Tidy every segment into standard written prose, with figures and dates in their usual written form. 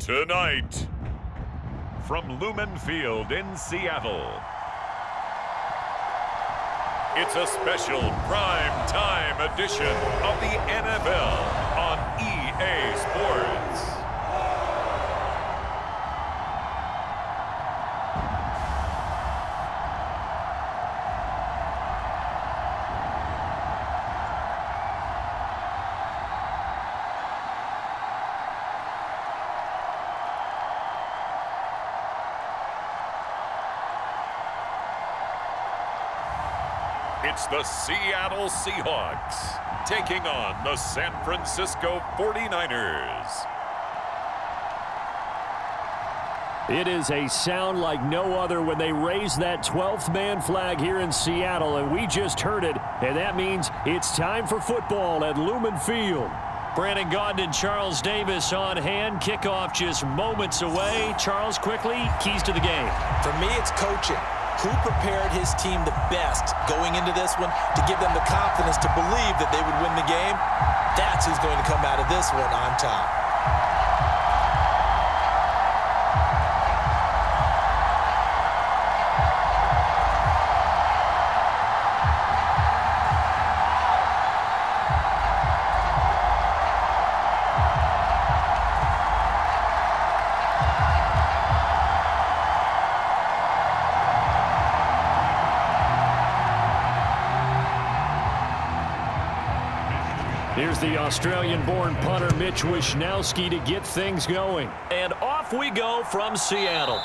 Tonight, from Lumen Field in Seattle, it's a special prime time edition of the NFL on EA Sports. It's the Seattle Seahawks taking on the San Francisco 49ers. It is a sound like no other when they raise that 12th man flag here in Seattle, and we just heard it, and that means it's time for football at Lumen Field. Brandon Gaudin and Charles Davis on hand. Kickoff just moments away. Charles, quickly, keys to the game. For me, it's coaching. Who prepared his team the best going into this one to give them the confidence to believe that they would win the game? That's who's going to come out of this one on top. Here's the Australian-born punter Mitch Wishnowsky to get things going. And off we go from Seattle.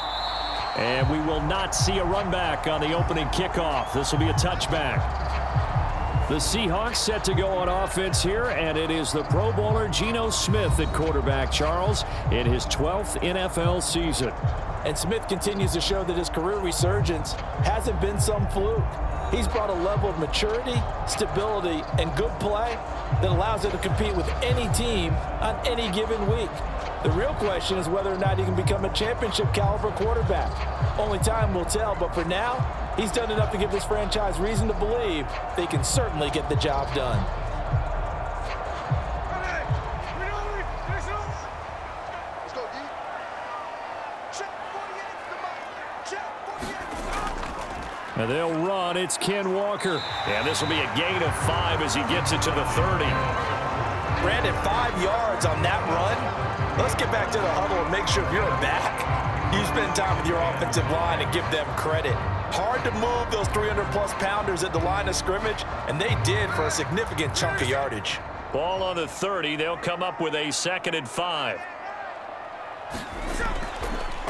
And we will not see a run back on the opening kickoff. This will be a touchback. The Seahawks set to go on offense here, and it is the Pro Bowler Geno Smith at quarterback, Charles, in his 12th NFL season. And Smith continues to show that his career resurgence hasn't been some fluke. He's brought a level of maturity, stability, and good play that allows him to compete with any team on any given week. The real question is whether or not he can become a championship caliber quarterback. Only time will tell, but for now, he's done enough to give this franchise reason to believe they can certainly get the job done. And they'll run. It's Ken Walker. And this will be a gain of 5 as he gets it to the 30. Brandon, 5 yards on that run. Let's get back to the huddle and make sure you're back. You spend time with your offensive line and give them credit. Hard to move those 300-plus pounders at the line of scrimmage, and they did for a significant chunk of yardage. Ball on the 30. They'll come up with a 2nd and 5.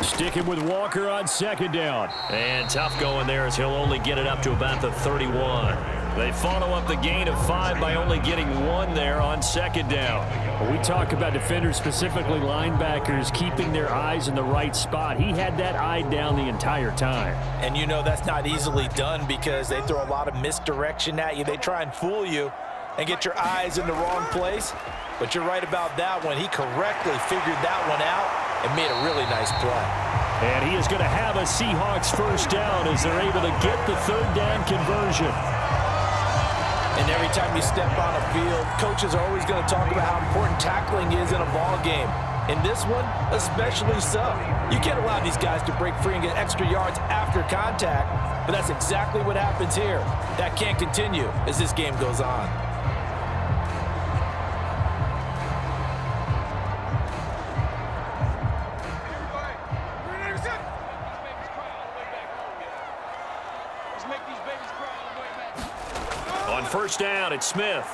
Sticking with Walker on 2nd down. And tough going there as he'll only get it up to about the 31. They follow up the gain of 5 by only getting 1 there on 2nd down. When we talk about defenders, specifically linebackers, keeping their eyes in the right spot, he had that eye down the entire time. And you know that's not easily done because they throw a lot of misdirection at you. They try and fool you and get your eyes in the wrong place. But you're right about that one. He correctly figured that one out and made a really nice play. And he is going to have a Seahawks 1st down as they're able to get the 3rd down conversion. And every time you step on a field, coaches are always going to talk about how important tackling is in a ball game. In this one, especially so. You can't allow these guys to break free and get extra yards after contact, but that's exactly what happens here. That can't continue as this game goes on. On 1st down, it's Smith.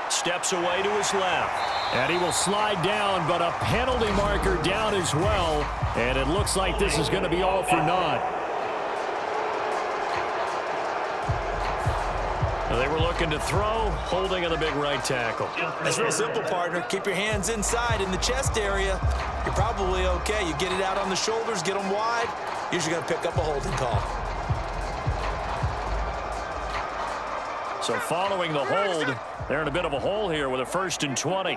Steps away to his left. And he will slide down, but a penalty marker down as well. And it looks like this is going to be all for naught. They were looking to throw, holding on the big right tackle. That's real simple, partner. Keep your hands inside in the chest area. You're probably okay. You get it out on the shoulders, get them wide. Usually going to pick up a holding call. So following the hold, they're in a bit of a hole here with a 1st and 20.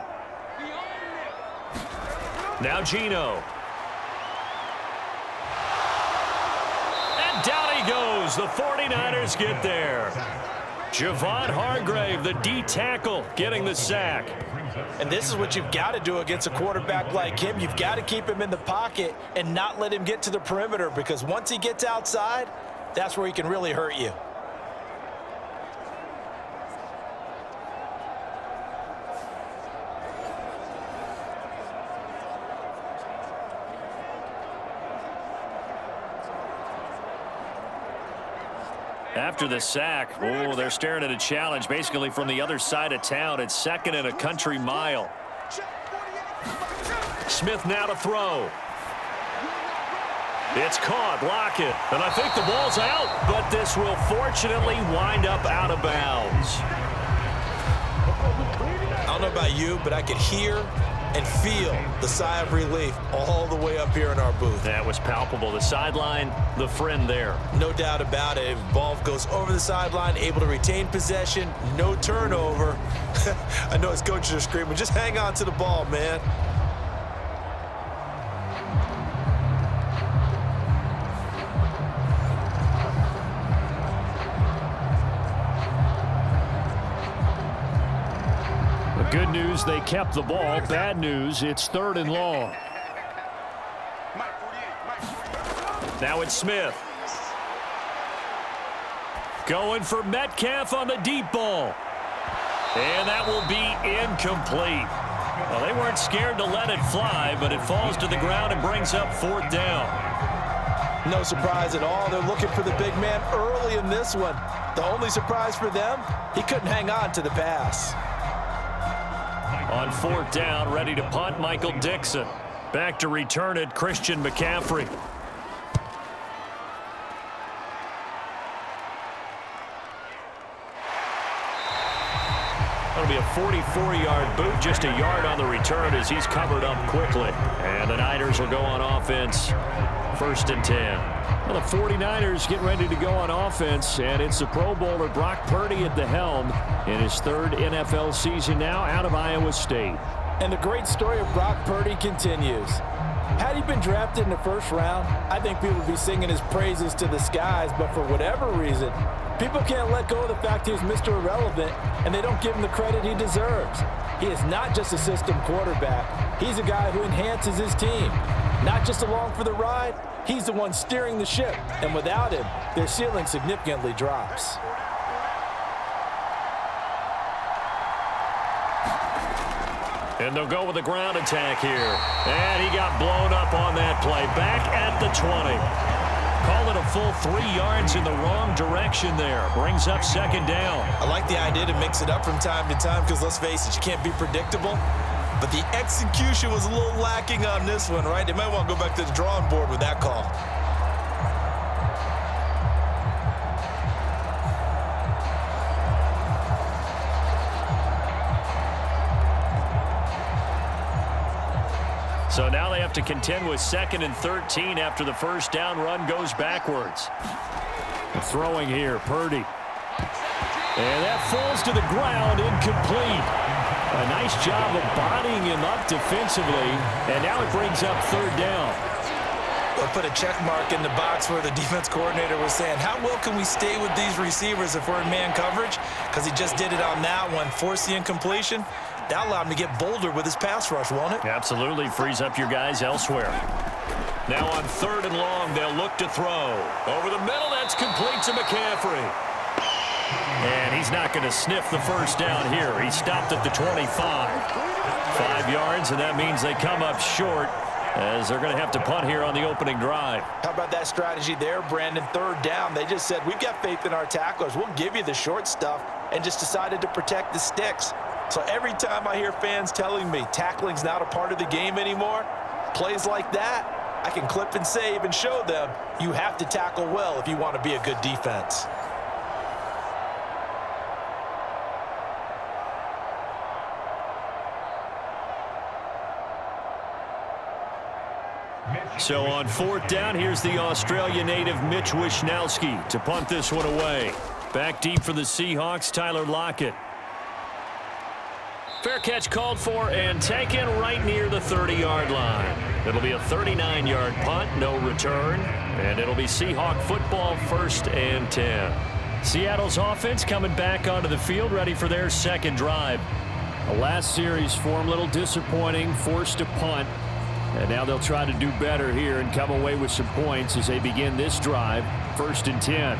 Now Geno. And down he goes. The 49ers get there. Javon Hargrave, the D tackle, getting the sack. And this is what you've got to do against a quarterback like him. You've got to keep him in the pocket and not let him get to the perimeter, because once he gets outside, that's where he can really hurt you. After the sack, they're staring at a challenge basically from the other side of town. It's 2nd and a country mile. Smith now to throw. It's caught. Lockett. And I think the ball's out, but this will fortunately wind up out of bounds. I don't know about you, but I could hear and feel the sigh of relief all the way up here in our booth. That was palpable. The sideline, the friend there. No doubt about it. If the ball goes over the sideline, able to retain possession, no turnover. I know his coaches are screaming, just hang on to the ball, man. Good news, they kept the ball. Bad news, it's 3rd and long. Now it's Smith. Going for Metcalf on the deep ball. And that will be incomplete. Well, they weren't scared to let it fly, but it falls to the ground and brings up 4th down. No surprise at all. They're looking for the big man early in this one. The only surprise for them, he couldn't hang on to the pass. On 4th down, ready to punt, Michael Dixon. Back to return it, Christian McCaffrey. That'll be a 44-yard boot, just a yard on the return as he's covered up quickly. And the Niners will go on offense, 1st and 10. Well, the 49ers get ready to go on offense, and it's the Pro Bowler Brock Purdy at the helm in his 3rd NFL season now out of Iowa State. And the great story of Brock Purdy continues. Had he been drafted in the 1st round, I think people would be singing his praises to the skies, but for whatever reason, people can't let go of the fact he's Mr. Irrelevant, and they don't give him the credit he deserves. He is not just a system quarterback. He's a guy who enhances his team. Not just along for the ride, he's the one steering the ship, and without him, their ceiling significantly drops. And they'll go with the ground attack here. And he got blown up on that play. Back at the 20. Call it a full 3 yards in the wrong direction there. Brings up 2nd down. I like the idea to mix it up from time to time because, let's face it, you can't be predictable. But the execution was a little lacking on this one, right? They might want to go back to the drawing board with that call. So now they have to contend with 2nd and 13 after the 1st down run goes backwards. Throwing here, Purdy. And that falls to the ground, incomplete. A nice job of bodying him up defensively, and now it brings up 3rd down. We'll put a check mark in the box where the defense coordinator was saying, how well can we stay with these receivers if we're in man coverage? Because he just did it on that one, forced the incompletion. That allowed him to get bolder with his pass rush, won't it? Absolutely, frees up your guys elsewhere. Now on 3rd and long, they'll look to throw. Over the middle, that's complete to McCaffrey. And he's not going to sniff the 1st down here. He stopped at the 25. 5 yards, and that means they come up short as they're going to have to punt here on the opening drive. How about that strategy there, Brandon? 3rd down, they just said, we've got faith in our tacklers. We'll give you the short stuff, and just decided to protect the sticks. So every time I hear fans telling me tackling's not a part of the game anymore, plays like that, I can clip and save and show them you have to tackle well if you want to be a good defense. So on 4th down, here's the Australia native Mitch Wishnowsky to punt this one away. Back deep for the Seahawks, Tyler Lockett. Fair catch called for and taken right near the 30-yard line. It'll be a 39-yard punt, no return, and it'll be Seahawk football, 1st and 10. Seattle's offense coming back onto the field, ready for their second drive. The last series for them, a little disappointing, forced to punt. And now they'll try to do better here and come away with some points as they begin this drive, 1st and 10.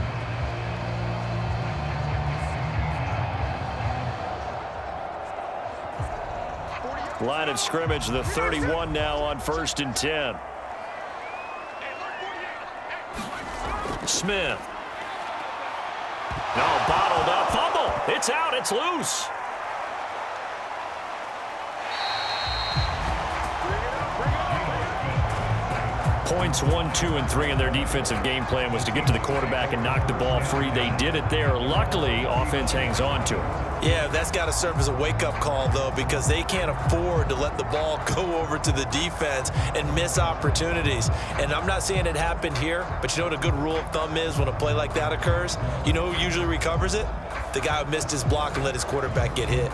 Line of scrimmage, the 31 now on 1st and 10. Smith. No, bottled up. Fumble. It's out. It's loose. Points 1, 2, and 3 in their defensive game plan was to get to the quarterback and knock the ball free. They did it there. Luckily, offense hangs on to it. Yeah, that's got to serve as a wake-up call, though, because they can't afford to let the ball go over to the defense and miss opportunities. And I'm not saying it happened here, but you know what a good rule of thumb is when a play like that occurs? You know who usually recovers it? The guy who missed his block and let his quarterback get hit.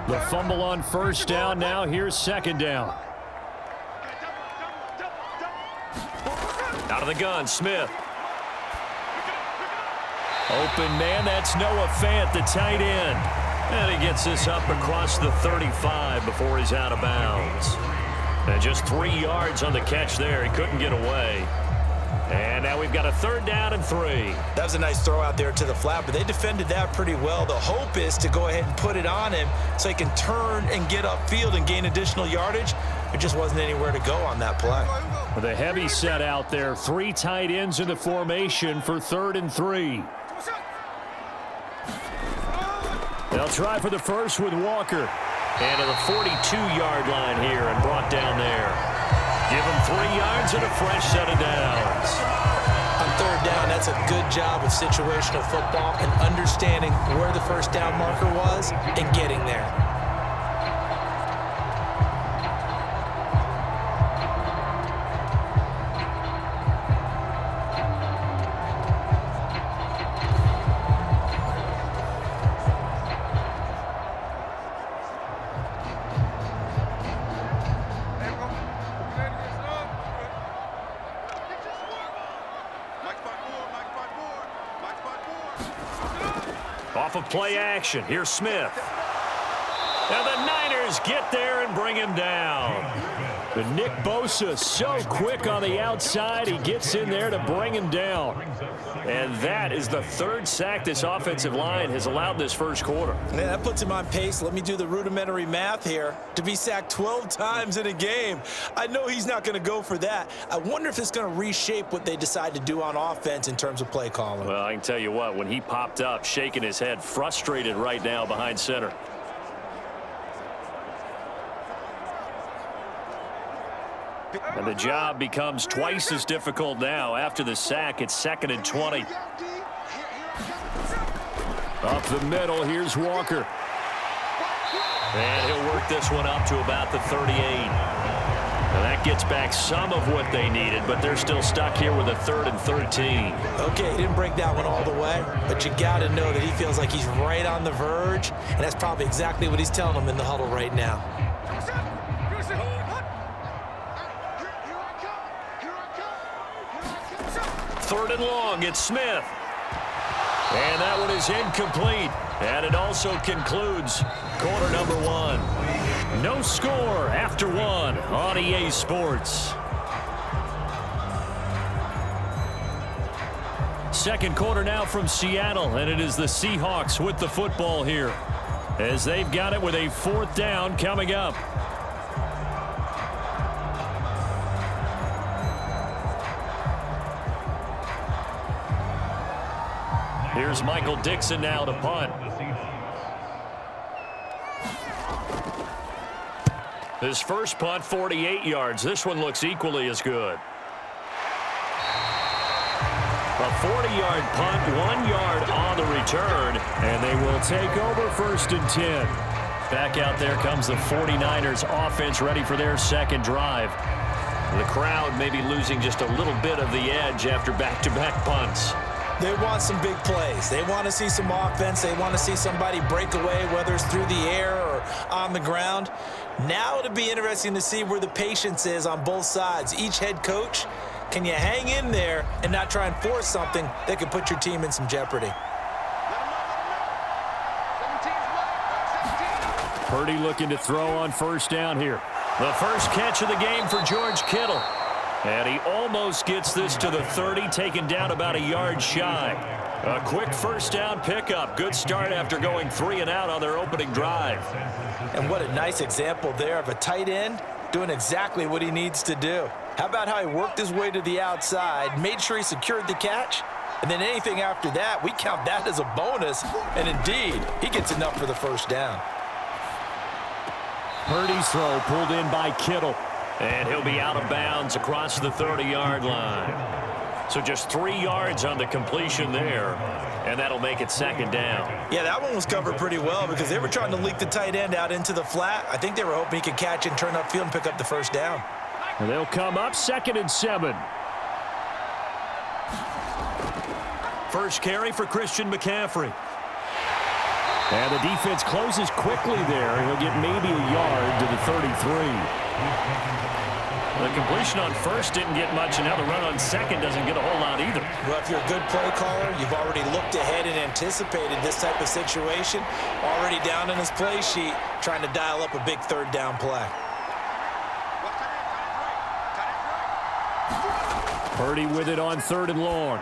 The fumble on 1st down. Now here's 2nd down. Out of the gun, Smith. Open man, that's Noah Fant, the tight end. And he gets this up across the 35 before he's out of bounds. And just 3 yards on the catch there. He couldn't get away. And now we've got a 3rd down and 3. That was a nice throw out there to the flat, but they defended that pretty well. The hope is to go ahead and put it on him so he can turn and get upfield and gain additional yardage. There just wasn't anywhere to go on that play. With a heavy set out there, 3 tight ends in the formation for 3rd and 3. They'll try for the first with Walker. And to the 42-yard line here and brought down there. Give him 3 yards and a fresh set of downs. On 3rd down, that's a good job of situational football and understanding where the 1st down marker was and getting there. Off of play action, here's Smith. And the Niners get there and bring him down. But Nick Bosa so quick on the outside, he gets in there to bring him down. And that is the 3rd sack this offensive line has allowed this first quarter. Man, that puts him on pace. Let me do the rudimentary math here. To be sacked 12 times in a game, I know he's not going to go for that. I wonder if it's going to reshape what they decide to do on offense in terms of play calling. Well, I can tell you what, when he popped up, shaking his head, frustrated right now behind center. And the job becomes twice as difficult now. After the sack, it's 2nd and 20. Up the middle, here's Walker. And he'll work this one up to about the 38. And that gets back some of what they needed, but they're still stuck here with a 3rd and 13. Okay, he didn't break that one all the way, but you got to know that he feels like he's right on the verge, and that's probably exactly what he's telling them in the huddle right now. 3rd and long, it's Smith. And that one is incomplete. And it also concludes quarter number 1. No score after 1 on EA Sports. Second quarter now from Seattle, and it is the Seahawks with the football here as they've got it with a 4th down coming up. Here's Michael Dixon now to punt. His first punt, 48 yards. This one looks equally as good. A 40-yard punt, 1 yard on the return, and they will take over 1st and 10. Back out there comes the 49ers offense ready for their second drive. The crowd may be losing just a little bit of the edge after back-to-back punts. They want some big plays. They want to see some offense. They want to see somebody break away, whether it's through the air or on the ground. Now it'll be interesting to see where the patience is on both sides. Each head coach, can you hang in there and not try and force something that could put your team in some jeopardy? Purdy looking to throw on first down here. The first catch of the game for George Kittle. And he almost gets this to the 30, taken down about a yard shy. A quick first down pickup. Good start after going 3 and out on their opening drive. And what a nice example there of a tight end doing exactly what he needs to do. How about how he worked his way to the outside, made sure he secured the catch, and then anything after that, we count that as a bonus. And indeed, he gets enough for the first down. Purdy's throw pulled in by Kittle. And he'll be out of bounds across the 30-yard line. So just 3 yards on the completion there, and that'll make it second down. Yeah, that one was covered pretty well because they were trying to leak the tight end out into the flat. I think they were hoping he could catch and turn upfield and pick up the first down. And they'll come up 2nd and 7. First carry for Christian McCaffrey. And the defense closes quickly there. He'll get maybe a yard to the 33. The completion on first didn't get much, and now the run on second doesn't get a whole lot either. Well, if you're a good play caller, you've already looked ahead and anticipated this type of situation. Already down in his play sheet, trying to dial up a big third down play. Purdy with it on 3rd and long.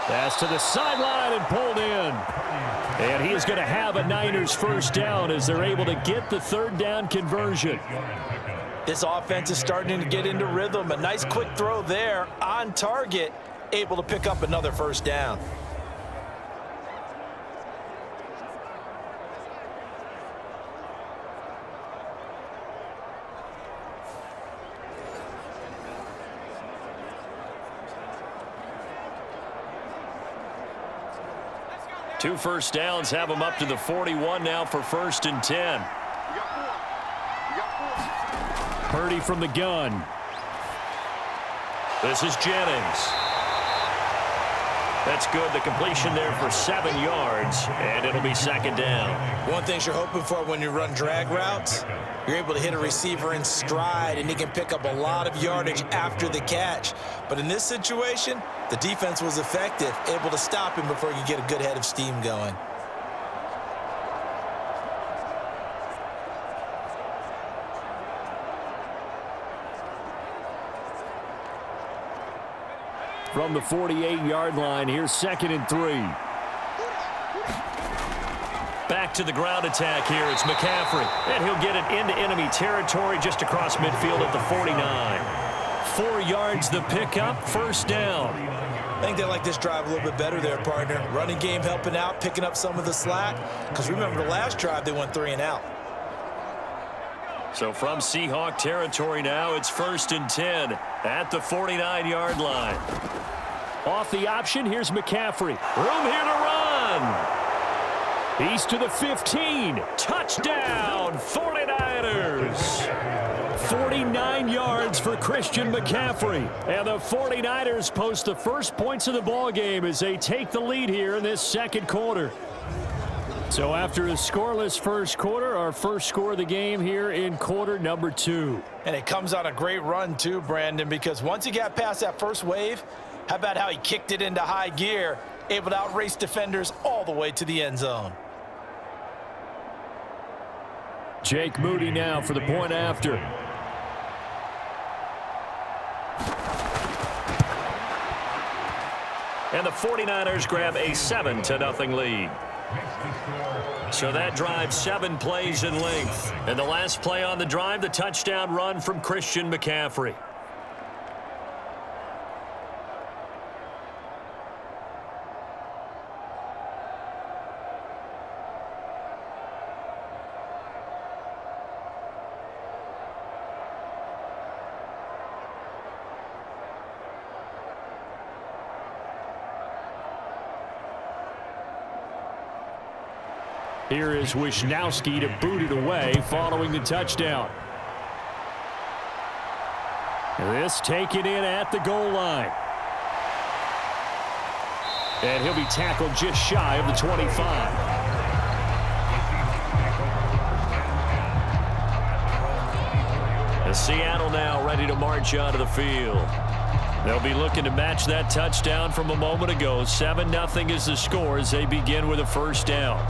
Pass to the sideline and pulled in. And he is going to have a Niners first down as they're able to get the 3rd down conversion. This offense is starting to get into rhythm. A nice quick throw there on target, able to pick up another first down. Two first downs have them up to the 41 now for 1st and 10. Purdy from the gun. This is Jennings. That's good. The completion there for 7 yards, and it'll be 2nd down. One thing you're hoping for when you run drag routes, you're able to hit a receiver in stride, and he can pick up a lot of yardage after the catch. But in this situation, the defense was effective, able to stop him before you get a good head of steam going. From the 48-yard line, here's 2nd and 3. Back to the ground attack here. It's McCaffrey. And he'll get it into enemy territory just across midfield at the 49. 4 yards the pickup, first down. I think they like this drive a little bit better there, partner. Running game helping out, picking up some of the slack. Because remember the last drive, they went 3 and out. So from Seahawk territory now, it's 1st and 10 at the 49-yard line. Off the option, here's McCaffrey. Room here to run. He's to the 15. Touchdown, 49ers. 49 yards for Christian McCaffrey. And the 49ers post the first points of the ballgame as they take the lead here in this second quarter. So after a scoreless first quarter, our first score of the game here in quarter number 2. And it comes on a great run too, Brandon, because once he got past that first wave, how about how he kicked it into high gear, able to outrace defenders all the way to the end zone. Jake Moody now for the point after. And the 49ers grab a 7-0 lead. So that drive 7 plays in length. And the last play on the drive, the touchdown run from Christian McCaffrey. Here is Wisnowski to boot it away following the touchdown. This taken in at the goal line. And he'll be tackled just shy of the 25. Seattle now ready to march onto the field. They'll be looking to match that touchdown from a moment ago. 7-0 is the score as they begin with a first down.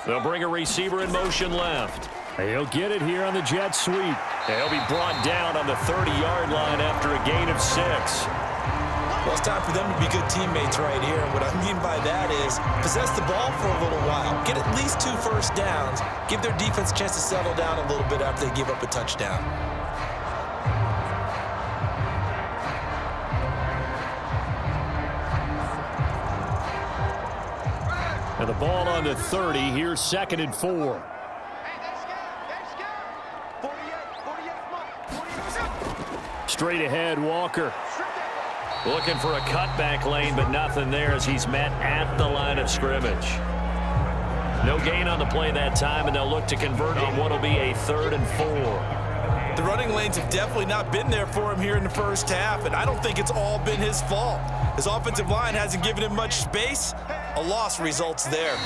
They'll bring a receiver in motion left. He'll get it here on the jet sweep. They'll be brought down on the 30-yard line after a gain of 6. Well, it's time for them to be good teammates right here. And what I mean by that is possess the ball for a little while. Get at least 2 first downs. Give their defense a chance to settle down a little bit after they give up a touchdown. And the ball on the 30. Here's 2nd and 4. Straight ahead, Walker. Looking for a cutback lane, but nothing there as he's met at the line of scrimmage. No gain on the play that time, and they'll look to convert on what will be a 3rd and 4. The running lanes have definitely not been there for him here in the first half, and I don't think it's all been his fault. His offensive line hasn't given him much space. A loss results there.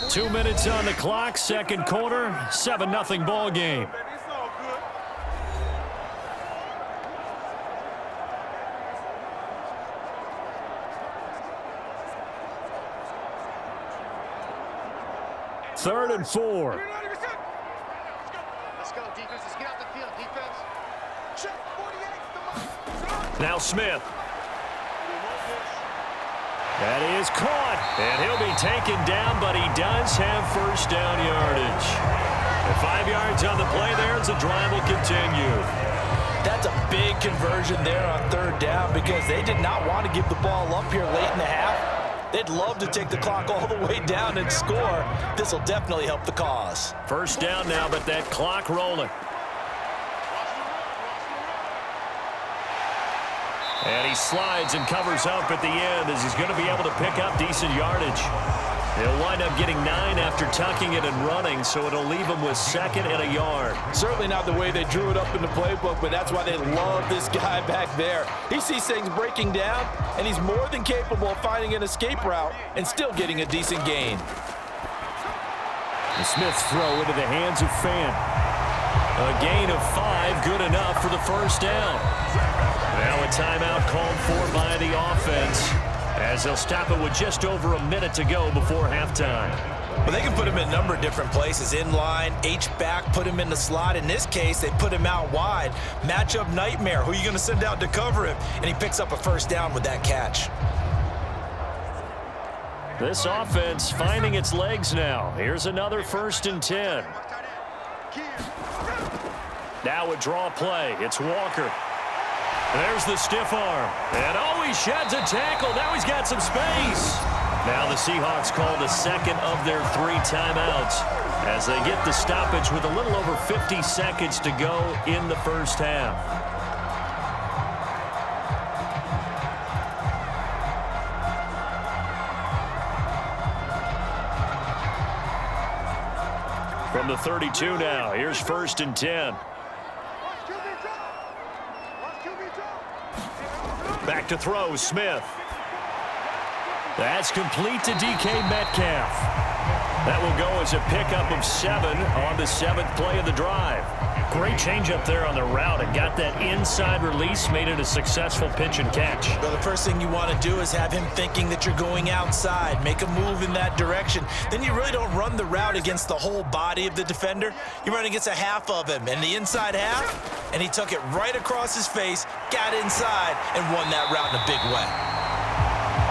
2 minutes on the clock, 2nd quarter, 7-0 ball game. Third and 4. Let's go, defense. Let's get out the field, defense. Check 48. Now Smith. That is caught, and he'll be taken down, but he does have first down yardage. And 5 yards on the play there as the drive will continue. That's a big conversion there on 3rd down because they did not want to give the ball up here late in the half. They'd love to take the clock all the way down and score. This will definitely help the cause. First down now, but that clock rolling. And he slides and covers up at the end as he's going to be able to pick up decent yardage. He'll wind up getting 9 after tucking it and running, so it'll leave him with 2nd and a yard. Certainly not the way they drew it up in the playbook, but that's why they love this guy back there. He sees things breaking down, and he's more than capable of finding an escape route and still getting a decent gain. The Smith's throw into the hands of Fan. A gain of 5, good enough for the first down. Now a timeout called for by the offense as they'll stop it with just over a minute to go before halftime. Well, they can put him in a number of different places. In line, H-back, put him in the slot. In this case, they put him out wide. Matchup nightmare. Who are you going to send out to cover him? And he picks up a first down with that catch. This offense finding its legs now. Here's another 1st and 10. Now a draw play. It's Walker. There's the stiff arm. And oh, he sheds a tackle. Now he's got some space. Now the Seahawks called a 2nd of their 3 timeouts as they get the stoppage with a little over 50 seconds to go in the first half. From the 32 now, here's 1st and 10. Back to throw, Smith. That's complete to DK Metcalf. That will go as a pickup of 7 on the 7th play of the drive. Great changeup there on the route and got that inside release, made it a successful pitch and catch. Well, the first thing you want to do is have him thinking that you're going outside, make a move in that direction. Then you really don't run the route against the whole body of the defender. You run against a half of him, and the inside half, and he took it right across his face, got inside, and won that route in a big way.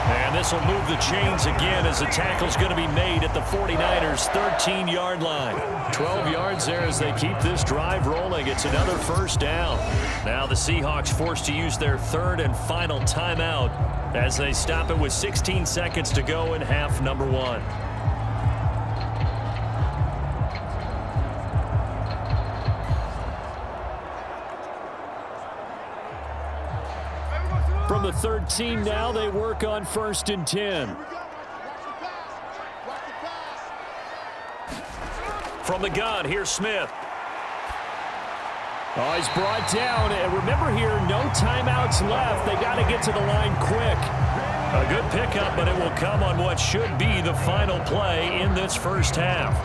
And this will move the chains again as the tackle's going to be made at the 49ers' 13-yard line. 12 yards there as they keep this drive rolling. It's another first down. Now the Seahawks forced to use their 3rd and final timeout as they stop it with 16 seconds to go in half number 1. From the 13 now, they work on 1st and 10. From the gun, here's Smith. Oh, he's brought down. And remember here, no timeouts left. They got to get to the line quick. A good pickup, but it will come on what should be the final play in this first half.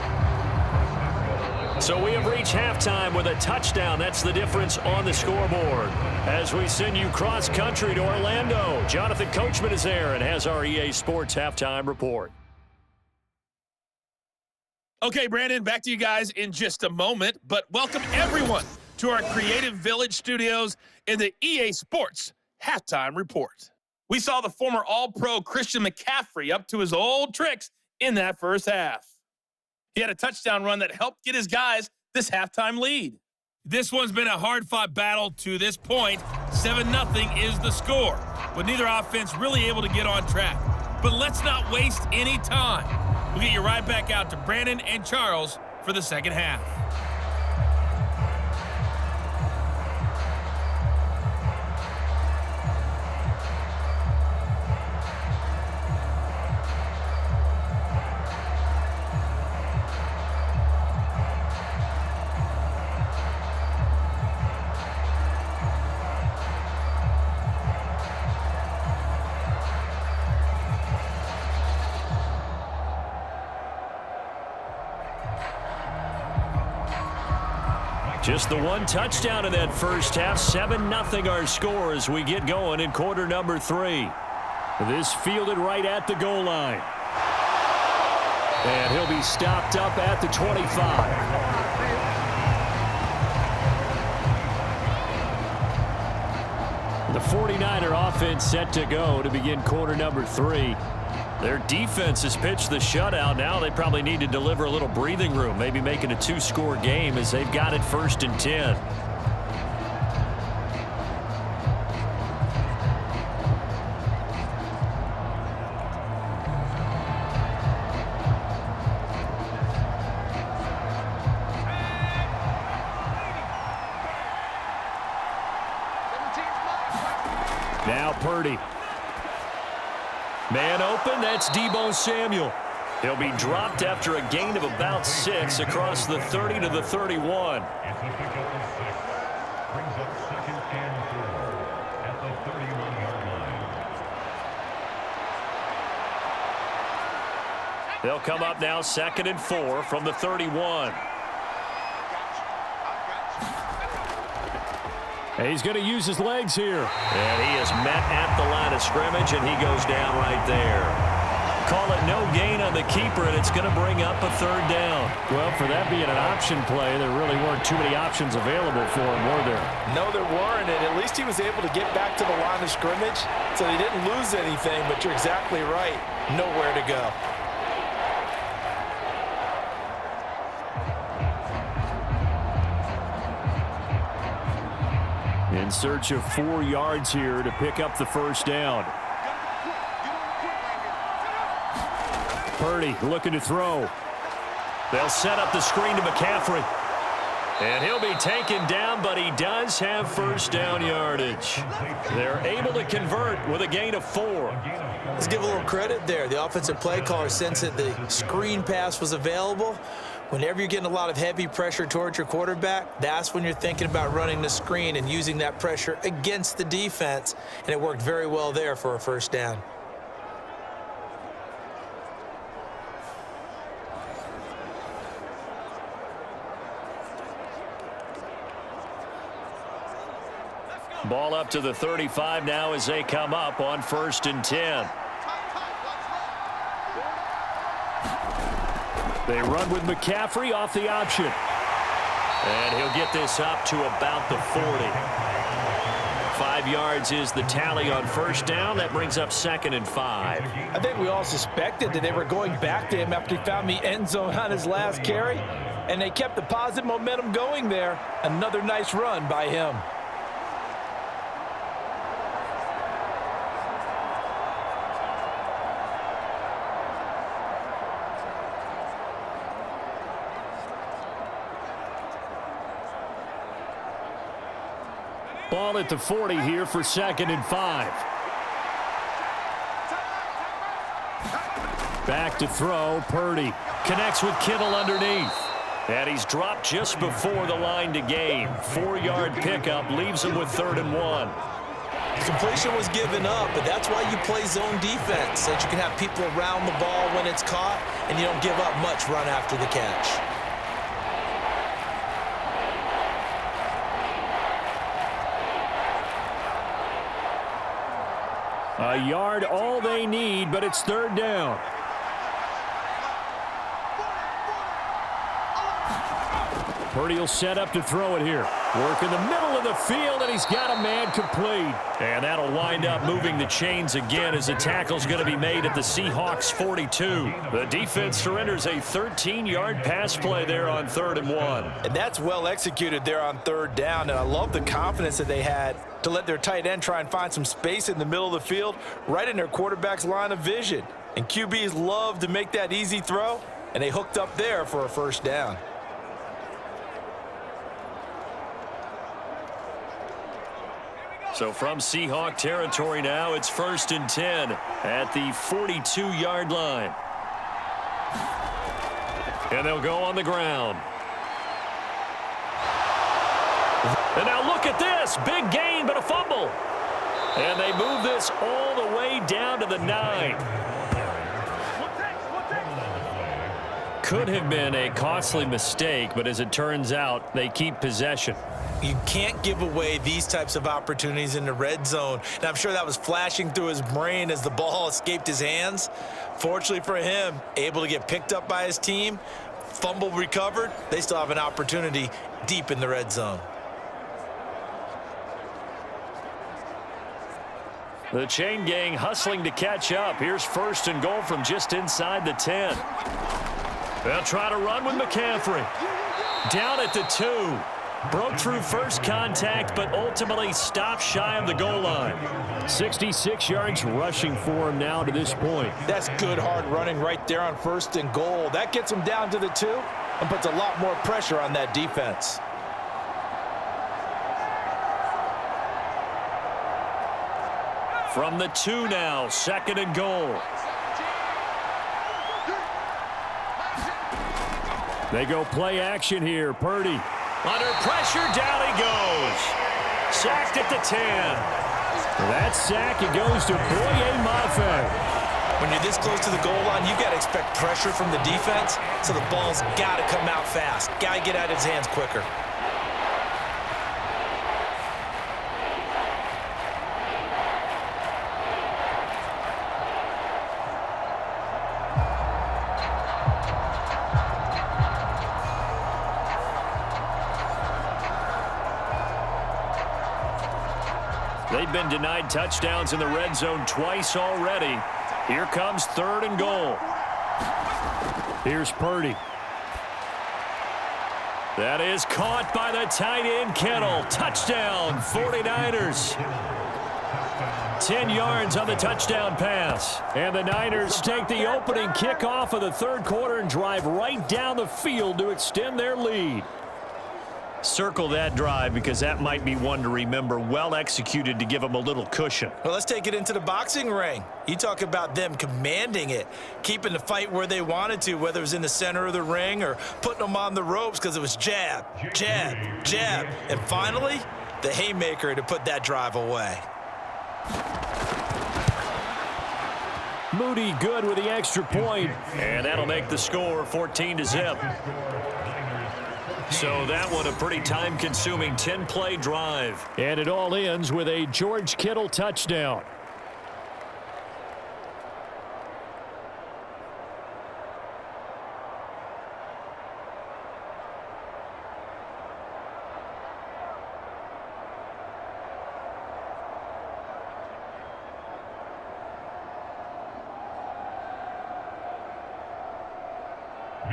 So we have reached halftime with a touchdown. That's the difference on the scoreboard. As we send you cross-country to Orlando, Jonathan Coachman is there and has our EA Sports halftime report. Okay, Brandon, back to you guys in just a moment, but welcome everyone to our Creative Village studios in the EA Sports halftime report. We saw the former All-Pro Christian McCaffrey up to his old tricks in that first half. He had a touchdown run that helped get his guys this halftime lead. This one's been a hard-fought battle to this point. 7-0 is the score, with neither offense really able to get on track. But let's not waste any time. We'll get you right back out to Brandon and Charles for the second half. Just the one touchdown in that first half. 7-0 our score as we get going in quarter number 3. This fielded right at the goal line. And he'll be stopped up at the 25. The 49er offense set to go to begin quarter number 3. Their defense has pitched the shutout. Now they probably need to deliver a little breathing room, maybe make it a 2-score game as they've got it 1st and 10. Now Purdy. Man open, that's Deebo Samuel. He'll be dropped after a gain of about 6 across the 30 to the 31. They'll come up now 2nd and 4 from the 31. And he's going to use his legs here. And he is met at the line of scrimmage, and he goes down right there. Call it no gain on the keeper, and it's going to bring up a 3rd down. Well, for that being an option play, there really weren't too many options available for him, were there? No, there weren't, and at least he was able to get back to the line of scrimmage, so he didn't lose anything, but you're exactly right. Nowhere to go. In search of 4 yards here to pick up the 1st down. Purdy looking to throw. They'll set up the screen to McCaffrey. And he'll be taken down, but he does have 1st down yardage. They're able to convert with a gain of 4. Let's give a little credit there. The offensive play caller sensed that the screen pass was available. Whenever you're getting a lot of heavy pressure towards your quarterback, that's when you're thinking about running the screen and using that pressure against the defense. And it worked very well there for a 1st down. Ball up to the 35 now as they come up on 1st and 10. They run with McCaffrey off the option. And he'll get this up to about the 40. 5 yards is the tally on 1st down. That brings up 2nd and 5. I think we all suspected that they were going back to him after he found the end zone on his last carry, and they kept the positive momentum going there. Another nice run by him. Ball at the 40 here for 2nd and 5. Back to throw, Purdy. Connects with Kittle underneath. And he's dropped just before the line to gain. 4-yard pickup leaves him with 3rd and 1. Completion was given up, but that's why you play zone defense, so that you can have people around the ball when it's caught, and you don't give up much run after the catch. A yard all they need, but it's 3rd down. Purdy will set up to throw it here. Work in the middle of the field, and he's got a man complete. And that'll wind up moving the chains again as the tackle's going to be made at the Seahawks 42. The defense surrenders a 13-yard pass play there on 3rd and 1. And that's well executed there on 3rd down, and I love the confidence that they had to let their tight end try and find some space in the middle of the field, right in their quarterback's line of vision. And QBs love to make that easy throw, and they hooked up there for a 1st down. So from Seahawk territory now, it's 1st and 10 at the 42-yard line. And they'll go on the ground. And now look at this. Big gain, but a fumble. And they move this all the way down to the 9. Could have been a costly mistake, but as it turns out, they keep possession. You can't give away these types of opportunities in the red zone. And I'm sure that was flashing through his brain as the ball escaped his hands. Fortunately for him, able to get picked up by his team, fumble recovered. They still have an opportunity deep in the red zone. The chain gang hustling to catch up. Here's 1st and goal from just inside the 10. They'll try to run with McCaffrey. Down at the 2. Broke through first contact, but ultimately stopped shy of the goal line. 66 yards rushing for him now to this point. That's good hard running right there on 1st and goal. That gets him down to the 2 and puts a lot more pressure on that defense. From the 2 now, 2nd and goal. They go play action here. Purdy. Under pressure, down he goes. Sacked at the 10. That sack, it goes to Boye Mafe. When you're this close to the goal line, you got to expect pressure from the defense, so the ball's got to come out fast. Got to get out of his hands quicker. They've been denied touchdowns in the red zone twice already. Here comes 3rd and goal. Here's Purdy. That is caught by the tight end Kittle. Touchdown, 49ers. 10 yards on the touchdown pass. And the Niners take the opening kickoff of the 3rd quarter and drive right down the field to extend their lead. Circle that drive because that might be one to remember. Well executed to give them a little cushion. Well, let's take it into the boxing ring. You talk about them commanding it, keeping the fight where they wanted to, whether it was in the center of the ring or putting them on the ropes because it was jab, jab, jab. And finally, the haymaker to put that drive away. Moody good with the extra point. And that'll make the score 14-0. So that one a pretty time-consuming 10-play drive. And it all ends with a George Kittle touchdown.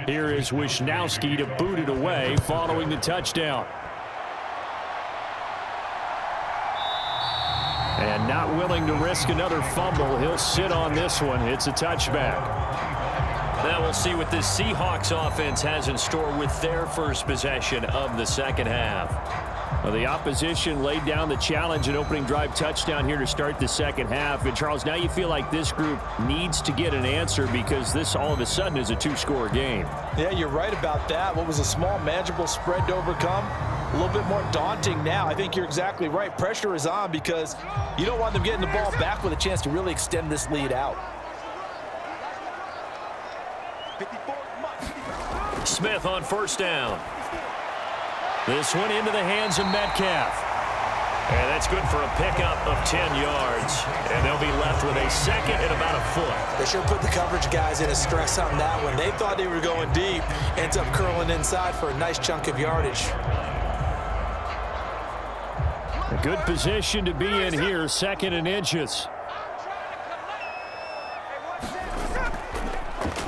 Here is Wisnowski to boot it away following the touchdown. And not willing to risk another fumble. He'll sit on this one. It's a touchback. Now we'll see what this Seahawks offense has in store with their first possession of the second half. Well, the opposition laid down the challenge and opening drive touchdown here to start the second half. And, Charles, now you feel like this group needs to get an answer because this all of a sudden is a two-score game. Yeah, you're right about that. What was a small, manageable spread to overcome, a little bit more daunting now. I think you're exactly right. Pressure is on because you don't want them getting the ball back with a chance to really extend this lead out. Smith on first down. This one into the hands of Metcalf. And that's good for a pickup of 10 yards. And they'll be left with a second and about a foot. They should put the coverage guys in a stress on that one. They thought they were going deep. Ends up curling inside for a nice chunk of yardage. A good position to be in here, second and inches.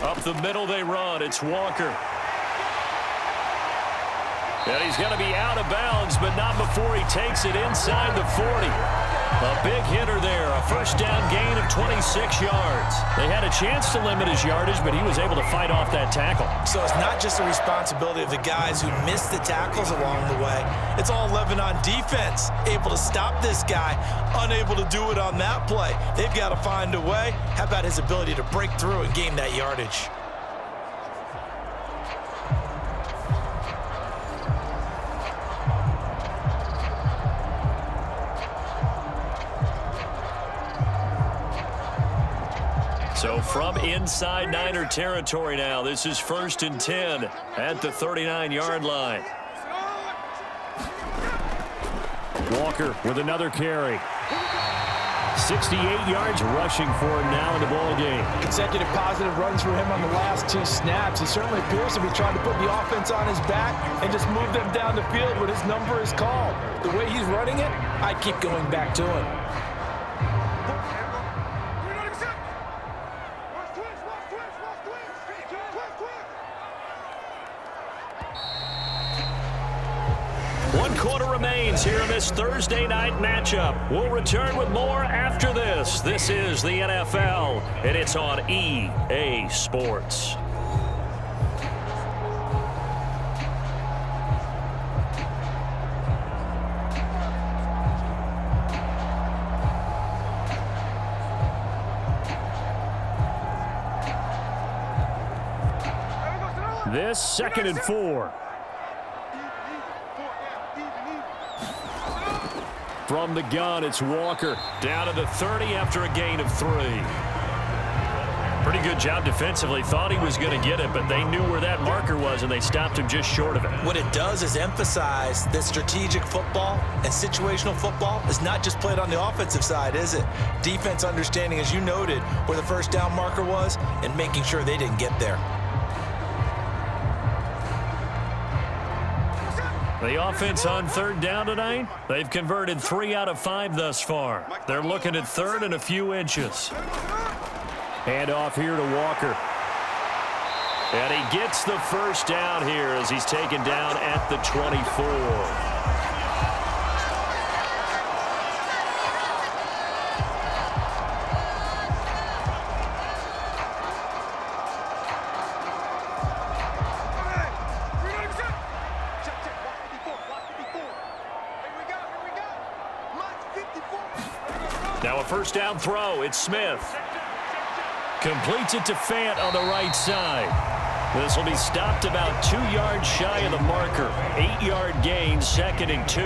Up the middle they run. It's Walker. And he's going to be out of bounds, but not before he takes it inside the 40. A big hitter there, a first down gain of 26 yards. They had a chance to limit his yardage, but he was able to fight off that tackle. So it's not just the responsibility of the guys who missed the tackles along the way. It's all 11 on defense, able to stop this guy, unable to do it on that play. They've got to find a way. How about his ability to break through and gain that yardage? So from inside Niner territory now, this is 1st and 10 at the 39-yard line. Walker with another carry. 68 yards rushing for him now in the ball game. Consecutive positive runs for him on the last 2 snaps. He certainly appears to be trying to put the offense on his back and just move them down the field when his number is called. The way he's running it, I'd keep going back to him. Here in this Thursday night matchup. We'll return with more after this. This is the NFL, and it's on EA Sports. This 2nd and 4. From the gun, it's Walker. Down to the 30 after a gain of 3. Pretty good job defensively. Thought he was going to get it, but they knew where that marker was, and they stopped him just short of it. What it does is emphasize that strategic football and situational football is not just played on the offensive side, is it? Defense understanding, as you noted, where the first down marker was and making sure they didn't get there. The offense on 3rd down tonight, they've converted 3 out of 5 thus far. They're looking at 3rd and a few inches. Hand off here to Walker. And he gets the first down here as he's taken down at the 24. Now a first down throw. It's Smith. Completes it to Fant on the right side. This will be stopped about 2 yards shy of the marker. 8-yard gain, 2nd and 2.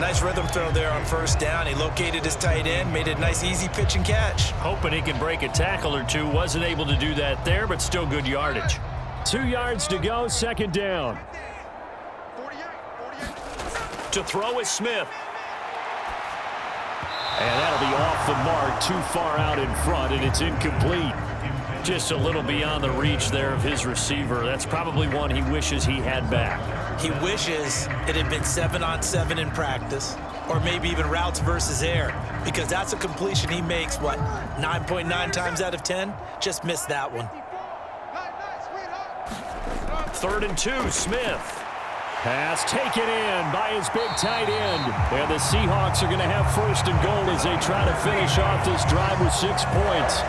Nice rhythm throw there on first down. He located his tight end, made a nice easy pitch and catch. Hoping he can break a tackle or two. Wasn't able to do that there, but still good yardage. 2 yards to go, 2nd down. To throw is Smith. And that'll be off the mark, too far out in front, and it's incomplete. Just a little beyond the reach there of his receiver. That's probably one he wishes he had back. He wishes it had been 7-on-7 in practice, or maybe even routes versus air, because that's a completion he makes, 9.9 times out of 10? Just missed that one. 3rd and 2, Smith. Pass taken in by his big tight end. And the Seahawks are going to have 1st and goal as they try to finish off this drive with 6 points.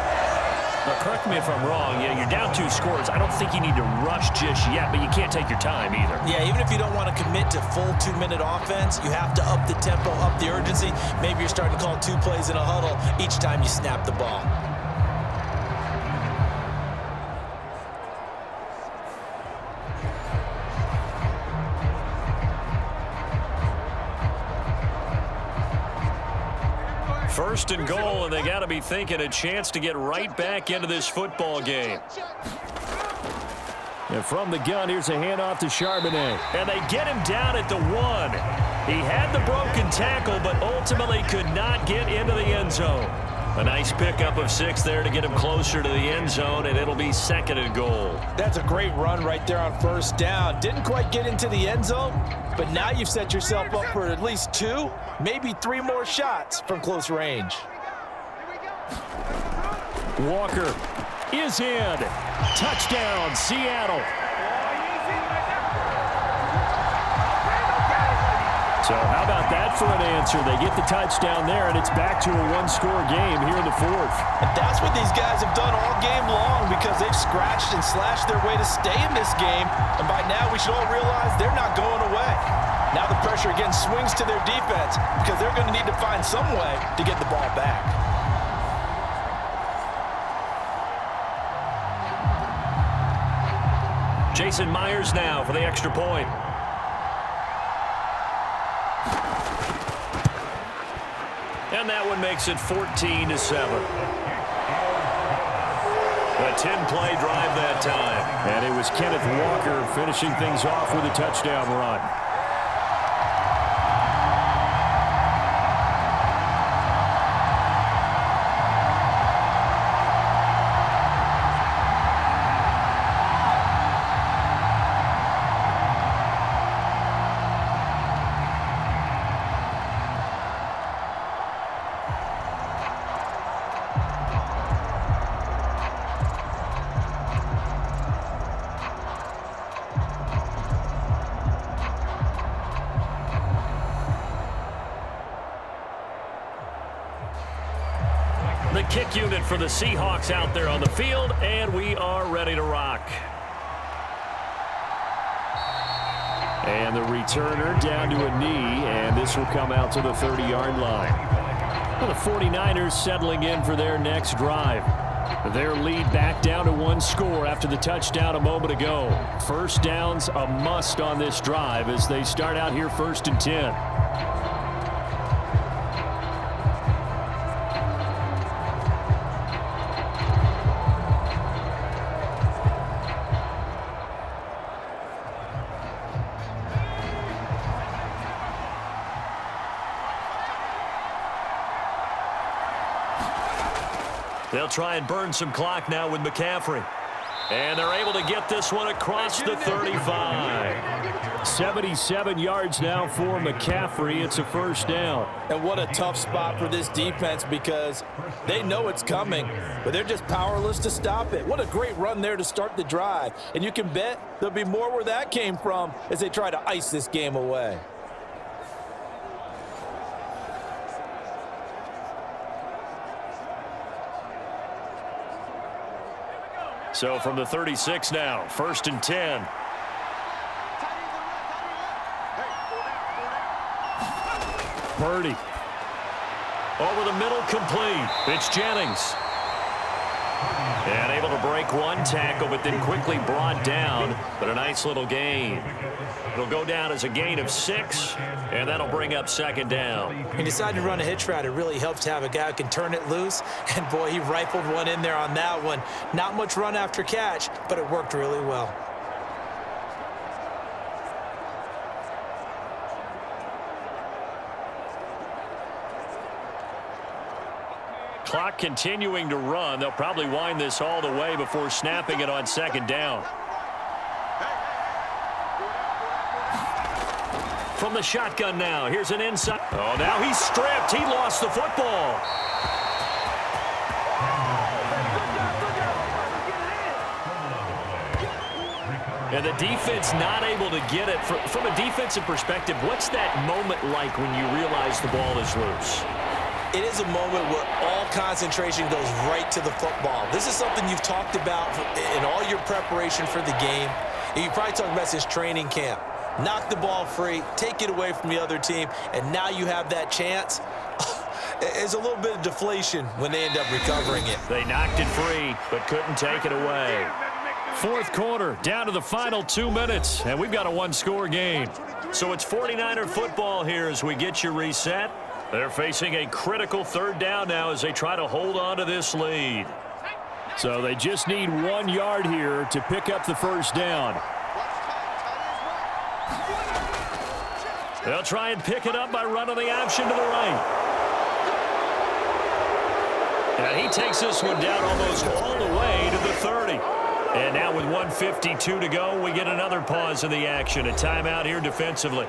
Correct me if I'm wrong. Yeah, you're down 2 scores. I don't think you need to rush just yet, but you can't take your time either. Yeah, even if you don't want to commit to full 2-minute offense, you have to up the tempo, up the urgency. Maybe you're starting to call 2 plays in a huddle each time you snap the ball. First and goal, and they got to be thinking a chance to get right back into this football game. And from the gun, here's a handoff to Charbonnet. And they get him down at the 1. He had the broken tackle, but ultimately could not get into the end zone. A nice pickup of 6 there to get him closer to the end zone, and it'll be 2nd and goal. That's a great run right there on first down. Didn't quite get into the end zone, but now you've set yourself up for at least 2, maybe 3 more shots from close range. Walker is in. Touchdown, Seattle. So how about that for an answer? They get the touchdown there, and it's back to a 1-score game here in the 4th. And that's what these guys have done all game long because they've scratched and slashed their way to stay in this game. And by now, we should all realize they're not going away. Now the pressure again swings to their defense because they're going to need to find some way to get the ball back. Jason Myers now for the extra point. And that one makes it 14-7. A 10-play drive that time. And it was Kenneth Walker finishing things off with a touchdown run. The kick unit for the Seahawks out there on the field, and we are ready to rock. And the returner down to a knee, and this will come out to the 30-yard line. Well, the 49ers settling in for their next drive. Their lead back down to 1 score after the touchdown a moment ago. First down's a must on this drive as they start out here 1st and 10. They'll try and burn some clock now with McCaffrey. And they're able to get this one across the 35. 77 yards now for McCaffrey. It's a first down. And what a tough spot for this defense because they know it's coming, but they're just powerless to stop it. What a great run there to start the drive. And you can bet there'll be more where that came from as they try to ice this game away. So from the 36 now, 1st and 10. Purdy. Over the middle, complete. It's Jennings. And able to break 1 tackle, but then quickly brought down. But a nice little gain. It'll go down as a gain of 6, and that'll bring up 2nd down. He decided to run a hitch route. It really helps to have a guy who can turn it loose. And, boy, he rifled one in there on that one. Not much run after catch, but it worked really well. Clock continuing to run. They'll probably wind this all the way before snapping it on 2nd down. From the shotgun now. Here's an inside. Oh, now he's stripped. He lost the football. And the defense not able to get it. From a defensive perspective, what's that moment like when you realize the ball is loose? It is a moment where all concentration goes right to the football. This is something you've talked about in all your preparation for the game. And you probably talked about this training camp. Knock the ball free, take it away from the other team, and now you have that chance. There's a little bit of deflation when they end up recovering it. They knocked it free, but couldn't take it away. Fourth quarter, down to the final 2 minutes, and we've got a one-score game. So it's 49er football here as we get you reset. They're facing a critical third down now as they try to hold on to this lead. So they just need 1 yard here to pick up the first down. They'll try and pick it up by running the option to the right. And he takes this one down almost all the way to the 30. And now with 1:52 to go, we get another pause in the action. A timeout here defensively.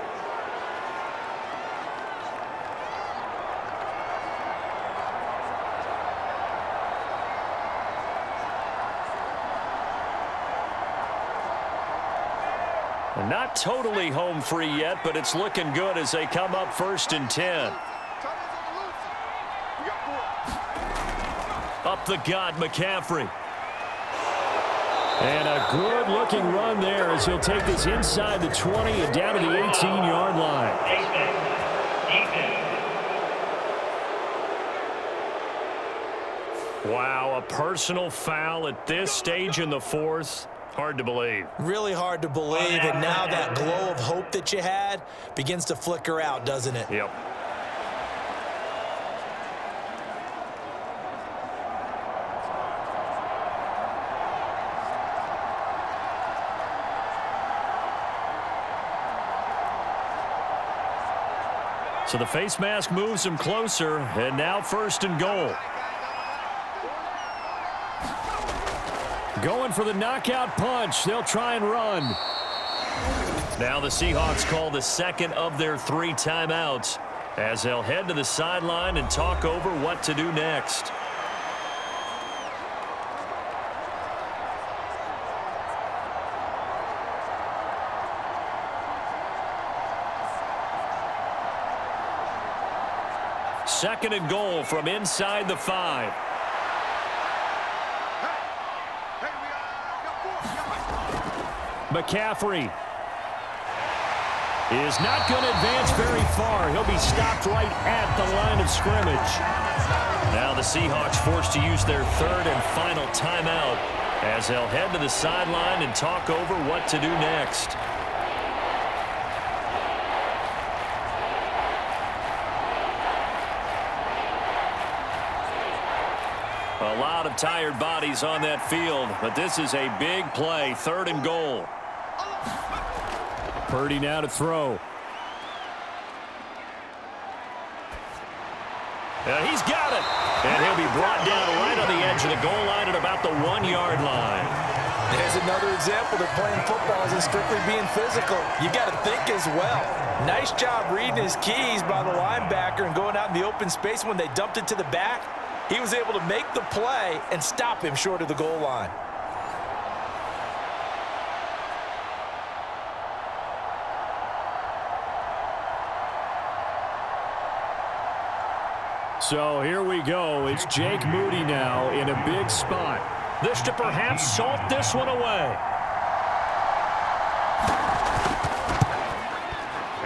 Not totally home free yet, but it's looking good as they come up 1st and 10. Up the gut, McCaffrey. And a good-looking run there as he'll take this inside the 20 and down to the 18-yard line. Wow, a personal foul at this stage in the fourth. Hard to believe. Really hard to believe, and now that glow of hope that you had begins to flicker out, doesn't it? Yep. So the face mask moves him closer, and now 1st and goal. Going for the knockout punch. They'll try and run. Now the Seahawks call the second of their 3 timeouts as they'll head to the sideline and talk over what to do next. Second and goal from inside the 5. McCaffrey is not going to advance very far. He'll be stopped right at the line of scrimmage. Now the Seahawks forced to use their 3rd and final timeout as they'll head to the sideline and talk over what to do next. A lot of tired bodies on that field, but this is a big play, 3rd and goal. Purdy now to throw. He's got it. And he'll be brought down right on the edge of the goal line at about the 1-yard line. There's another example that playing football isn't strictly being physical. You got to think as well. Nice job reading his keys by the linebacker and going out in the open space when they dumped it to the back. He was able to make the play and stop him short of the goal line. So here we go. It's Jake Moody now in a big spot. This to perhaps salt this one away.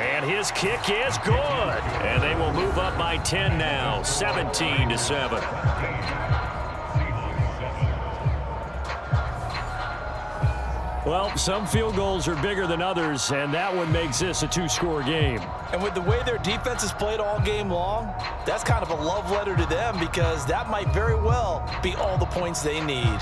And his kick is good. And they will move up by 10 now, 17-7. Well, some field goals are bigger than others, and that one makes this a 2-score game. And with the way their defense has played all game long, that's kind of a love letter to them because that might very well be all the points they need.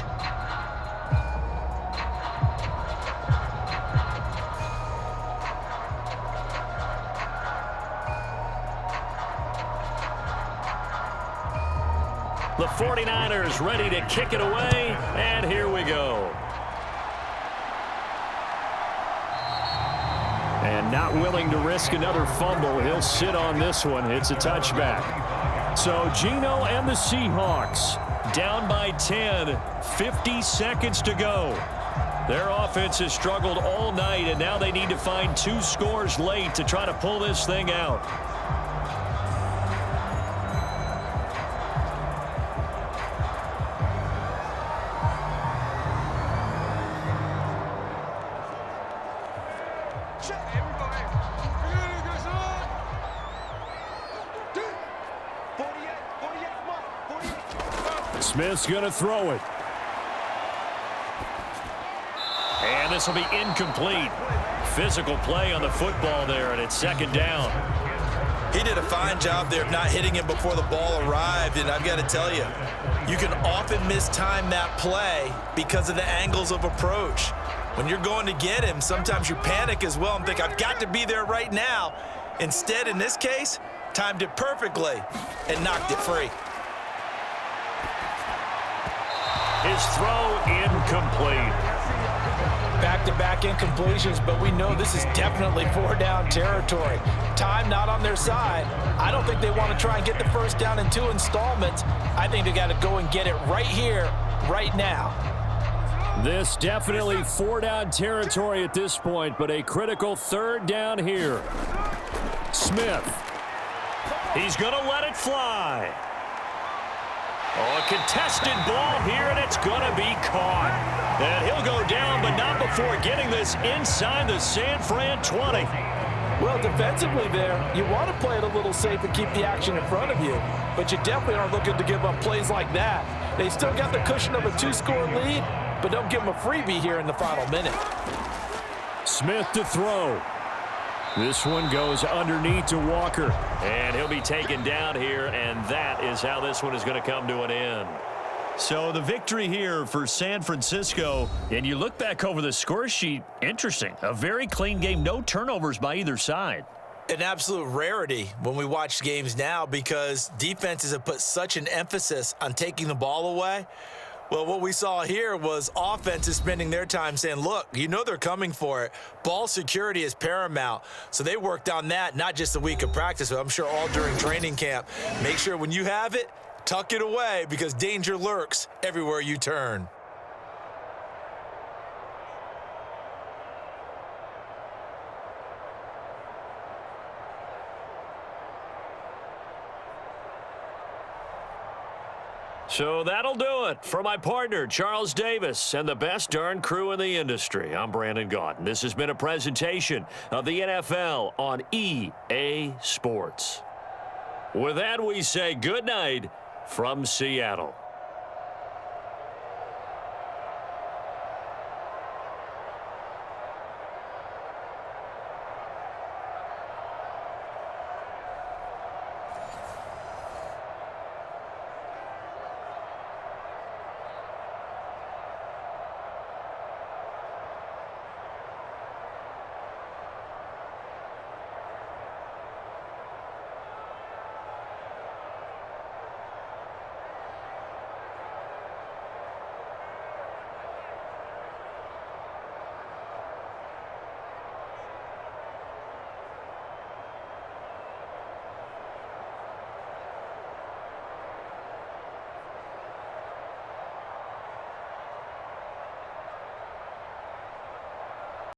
The 49ers ready to kick it away, and here we go. And not willing to risk another fumble. He'll sit on this one. It's a touchback. So Geno and the Seahawks down by 10, 50 seconds to go. Their offense has struggled all night, and now they need to find 2 scores late to try to pull this thing out. Smith's going to throw it. And this will be incomplete. Physical play on the football there, and it's second down. He did a fine job there of not hitting him before the ball arrived, and I've got to tell you, you can often mistime that play because of the angles of approach. When you're going to get him, sometimes you panic as well and think, I've got to be there right now. Instead, in this case, timed it perfectly and knocked it free. His throw incomplete. Back-to-back incompletions, but we know this is definitely 4-down territory. Time not on their side. I don't think they want to try and get the first down in 2 installments. I think they got to go and get it right here, right now. This definitely 4-down territory at this point, but a critical 3rd down here. Smith. He's going to let it fly. Oh, a contested ball here, and it's going to be caught. And he'll go down, but not before getting this inside the San Fran 20. Well, defensively there, you want to play it a little safe and keep the action in front of you, but you definitely aren't looking to give up plays like that. They still got the cushion of a 2-score lead, but don't give them a freebie here in the final minute. Smith to throw. This one goes underneath to Walker. And he'll be taken down here, and that is how this one is going to come to an end. So the victory here for San Francisco, and you look back over the score sheet, interesting. A very clean game, no turnovers by either side. An absolute rarity when we watch games now because defenses have put such an emphasis on taking the ball away. Well, what we saw here was offenses spending their time saying, look, you know they're coming for it. Ball security is paramount. So they worked on that, not just a week of practice, but I'm sure all during training camp. Make sure when you have it, tuck it away because danger lurks everywhere you turn. So that'll do it. For my partner, Charles Davis, and the best darn crew in the industry, I'm Brandon Gaudin. This has been a presentation of the NFL on EA Sports. With that, we say good night from Seattle.